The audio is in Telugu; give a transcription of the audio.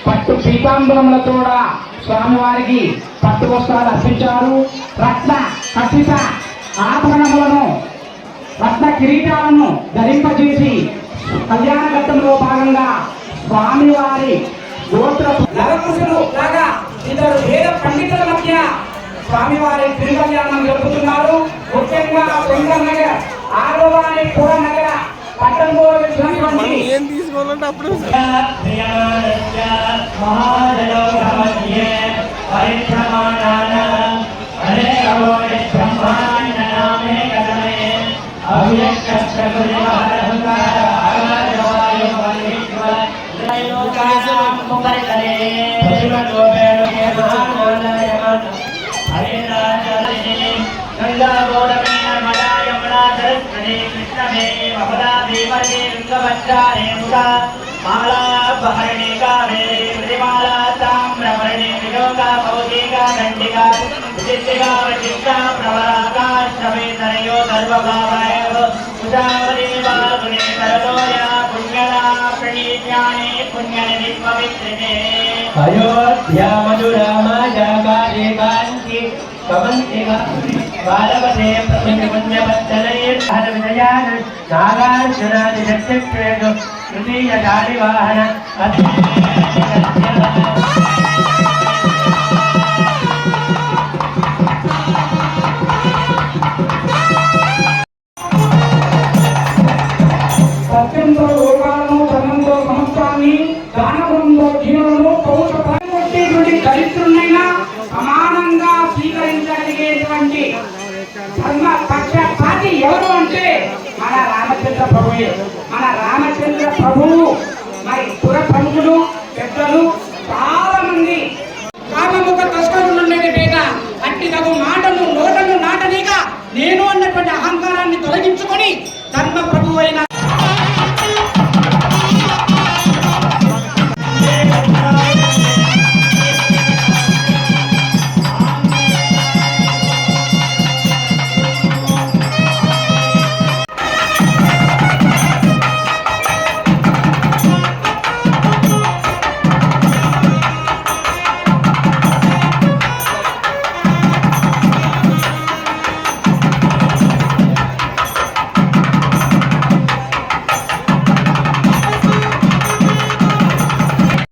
పట్టు పీతాంబరములతో స్వామివారికి పట్టు వస్త్రాలు అర్పించారు. రత్న ఖచ్చిత ఆభరణములను రత్న కిరీటాలను ధరింపజేసి కళ్యాణ ఘట్టంలో భాగంగా స్వామివారి గోత్ర నరపురుషులు లాగా ఇద్దరు వేద పండితుల మధ్య స్వామివారి తిరుకల్యాణం జరుపుతున్నారు. ముఖ్యంగా నగర్ ఆరోవారి పుర నగర పట్టణంలో ఏం తీసుకోవాలంటే అప్పుడు अयोध्या मधुरा मायाकारे कांति कमंतिका बालवते प्रसन्नपुण्यवत्सलैर्हरविजयान नागार्जुनादिशक्तिक्षेतु तृतीयगालिवाहन సత్యంతో లోకాలను ధనంతో సమస్తాన్ని దానవంతో జీవనంలో పౌరుషటువంటి దరిద్రునైనా సమానంగా స్వీకరించగలిగేటువంటి ధర్మ పక్షపాతి ఎవరు అంటే మన రామచంద్ర ప్రభువే. మన రామచంద్ర ప్రభువు మరి పుర ప్రముఖులు పెద్దలు చాలా మంది కామముఖ తస్కరులు ఉండేది పేట అట్టి తగు మాటను నోటను నాటనీక నేను అన్నటువంటి అహంకారాన్ని తొలగించుకొని ధర్మ ప్రభు అయిన